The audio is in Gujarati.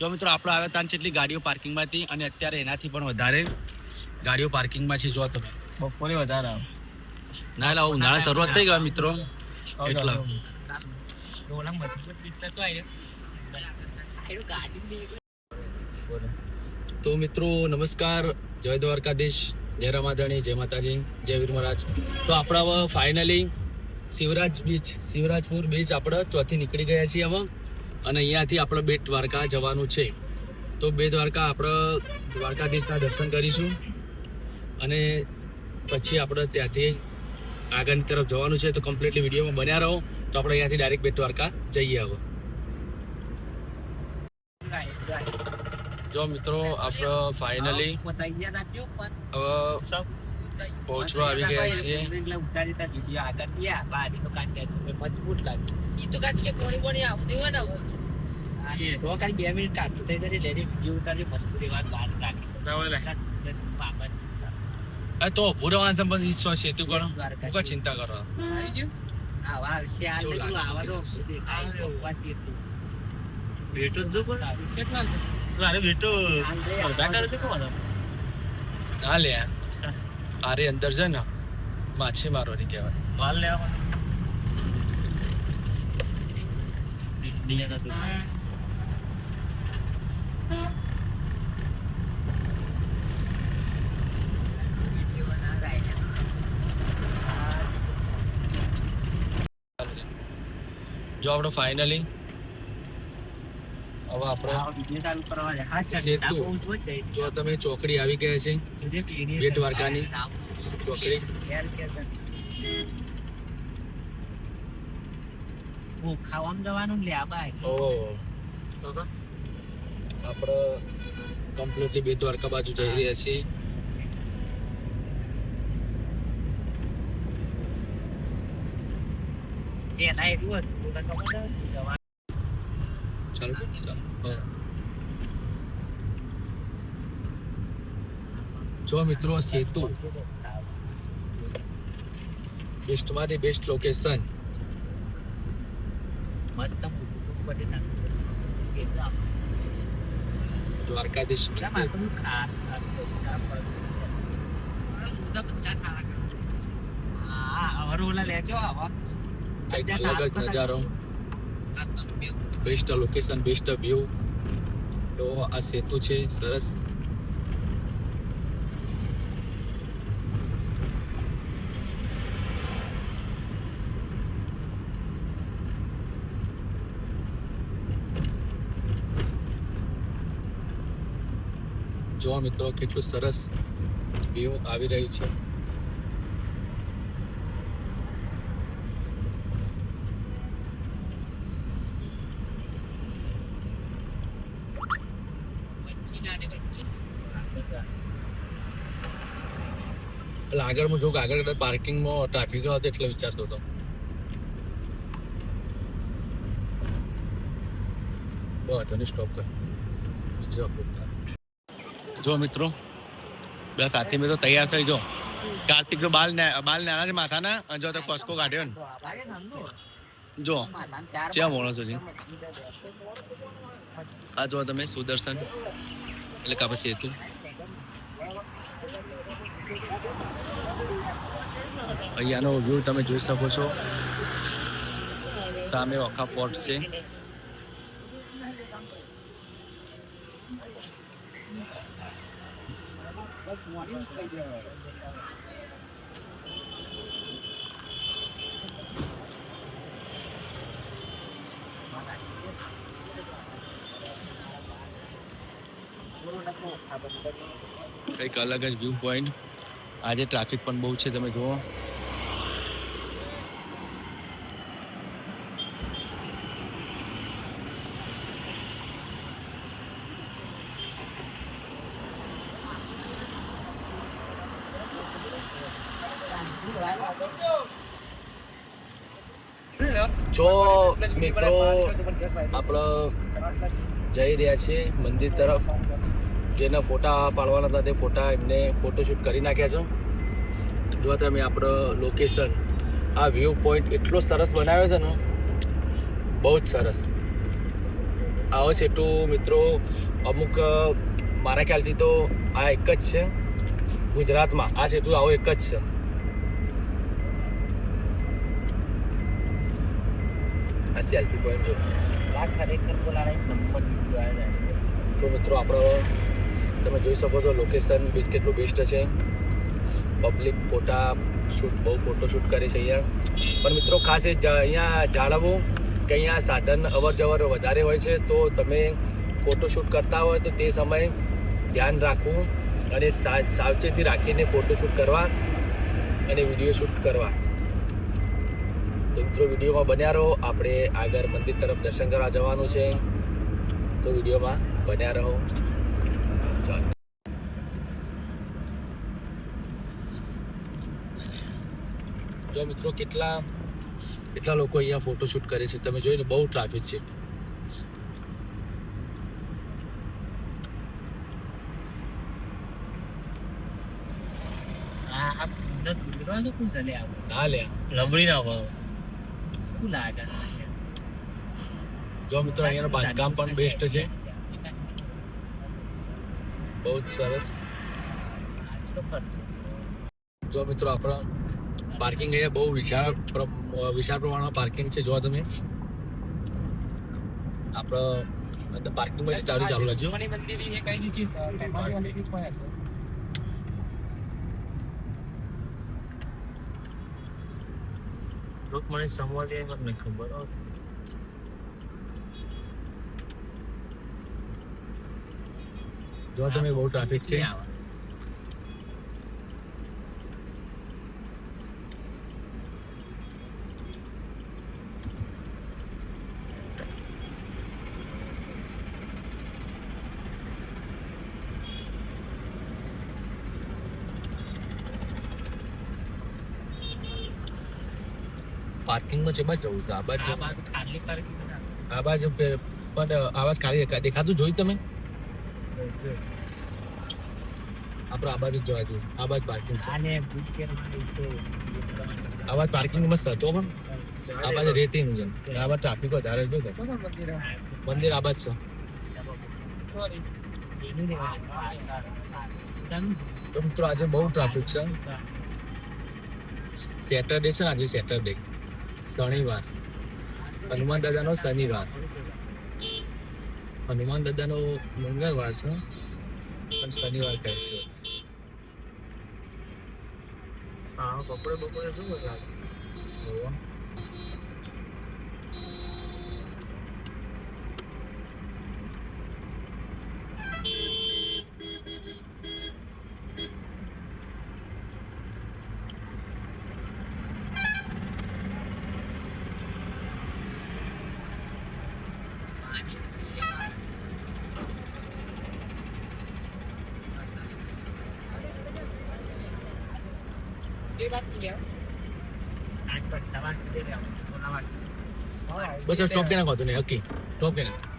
જો મિત્રો આપણે આવ્યા ત્યાં જેટલી ગાડીઓ પાર્કિંગમાં હતી અને અત્યારે એનાથી પણ વધારે ગાડીઓ પાર્કિંગમાં છે. જો તમે બપોરે વધારે આવે ના એટલે ઉનાળા શરૂઆત થઈ ગયા મિત્રો એટલા. તો મિત્રો નમસ્કાર, જય દ્વારકાધીશ, જય રમાધણી, જય માતાજી, જય વીર મહારાજ. તો આપણે હવે ફાઇનલી શિવરાજપુર બીચ આપણે ચોથી નીકળી ગયા છીએ હવે, અને અહીંયાથી આપણે બેટ દ્વારકા જવાનું છે. તો બેટ દ્વારકા આપણે દ્વારકાધીશના દર્શન કરીશું અને પછી આપણે ત્યાંથી આગળની તરફ જવાનું છે. તો કમ્પ્લીટલી વિડીયોમાં બન્યા રહો. તો આપણે અહીંયાથી ડાયરેક્ટ બેટ દ્વારકા જઈએ હવે. જો મિત્રો આપણે ફાઇનલી પહોંચવા આવી ગયા છીએ. મજબૂત લાગે તો કાંઈ પોણી પોણી આવતી હોય ને તો કાંઈ 2 મિનિટ કાઢતું થઈ જશે. ડેરી વિડીયો ઉતારી મજબૂરી વાત બહાર રાખી તો પૂરવાના સંબંધ સેતુ કરો, શું ચિંતા કરો. ભેટો જો કેટલા ભેટો હા લે આરે અંદર છે ને માછીમારોની કહેવાય. માલ લેવા જો આપણે ફાઇનલી હવે આપણે જો તમે ચોકડી આવી ગયા છે, બેટ દ્વારકાની ચોકડી. ખાવામાં જવાનું લે ભાઈ. આપણે કમ્પ્લીટલી બેટ દ્વારકા બાજુ જઈ રહ્યા છીએ. જો મિત્રો સેતુ બેસ્ટમાંથી બેસ્ટ લોકેશન. દ્વારકાધીશ નજારો, બેસ્ટ લોકેશન, બેસ્ટ વ્યૂ. તો આ સેતુ છે સરસ. જો મિત્રો કેટલું સરસ વ્યૂ આવી રહ્યું છે. આગળ હું જો આગળ પાર્કિંગમાં ટ્રાફિક હતો એટલે વિચારતો હતો. બસ સ્ટોપ કર. જો મિત્રો બે સાથી મિત્રો તૈયાર થઈ. જો કાર્તિક જો બાલ નાના છે માથાના, જો તો કોસ્કો કાઢ્યો ને. જો ક્યાં માણસો છે આ જો તમે સુદર્શન એટલે કાપા સેતુ. અહીંયાનો વ્યૂ તમે જોઈ શકો છો. સામે ઓખા પોર્ટ છે. કંઈક અલગ જ વ્યૂ પોઈન્ટ. આજે ટ્રાફિક પણ બહુ છે, તમે જુઓ. જો મિત્રો આપણે જઈ રહ્યા છીએ મંદિર તરફ. જેના ફોટા પાડવાના હતા તે ફોટા એમને ફોટોશૂટ કરી નાખ્યા છે. જો તમે આપણો લોકેશન, આ વ્યૂ પોઈન્ટ એટલો સરસ બનાવ્યો છે ને, બહુ જ સરસ. આવો સેતુ મિત્રો અમુક મારા ખ્યાલથી તો આ એક જ છે ગુજરાતમાં. આ સેતુ આવો એક જ છે. આ સેલ્ફી પોઈન્ટ જો. આ ખરેખર બોલાવે નંબર આવ્યા છે. તો મિત્રો આપણો તમે જોઈ શકો છો લોકેશન કેટલું બેસ્ટ છે. પબ્લિક ફોટા શૂટ બહુ ફોટો શૂટ કરે છે અહીંયા. પણ મિત્રો ખાસ એ અહીંયા જાળવવું કે અહીંયા સાધન અવર જવર વધારે હોય છે, તો તમે ફોટોશૂટ કરતા હોય તો તે સમયે ધ્યાન રાખવું અને સાવચેતી રાખીને ફોટોશૂટ કરવા અને વિડીયો શૂટ કરવા. તો મિત્રો વિડીયોમાં બન્યા રહો. આપણે આગળ મંદિર તરફ દર્શન કરવા જવાનું છે, તો વિડીયોમાં બન્યા રહો. ચાલો. જો મિત્રો કેટલા લોકો અહીંયા ફોટોશૂટ કરે છે તમે જોઈને. બહુ ટ્રાફિક છે. ના લે લંબડી ના હોય શું લાગે. જો મિત્રો અહીંયાનું બાંધકામ પણ બેસ્ટ છે. બહુ જ સરસ. જો મિત્રો આપણા પાર્કિંગ અહીંયા બહુ વિશાળ પ્રમાણમાં પાર્કિંગ છે. જો તમે આપણે પાર્કિંગમાં ચાલુ રાખજો. મને સમવાલી મને ખબર જો તમે બહુ ટ્રાફિક છે. પાર્કિંગમાં છે બાજુ જવું છે. આ બાજુ પણ આવાજ ખાલી દેખાતું જોયું તમે. આપણે આ બાજુ જવા જોઈએ. આ બાજુ પાર્કિંગ છે. આ બાજુ પાર્કિંગ મસ્ત હતો પણ આ બાજુ રેતી નું જેમ. આ બાજુ ટ્રાફિક વધારે જ મંદિર આ બાજુ છે. તો મિત્રો આજે બહુ ટ્રાફિક છે. સેટરડે છે ને, આજે સેટરડે શનિવાર, હનુમાન દાદાનો શનિવાર, હનુમાન દાદાનો મંગળવાર છે પણ શનિવાર કહે છે. હા બપોરે શું બધા બસ સ્ટોપ કે નાખો. નહીં ઓકે સ્ટોપ કે નાખો.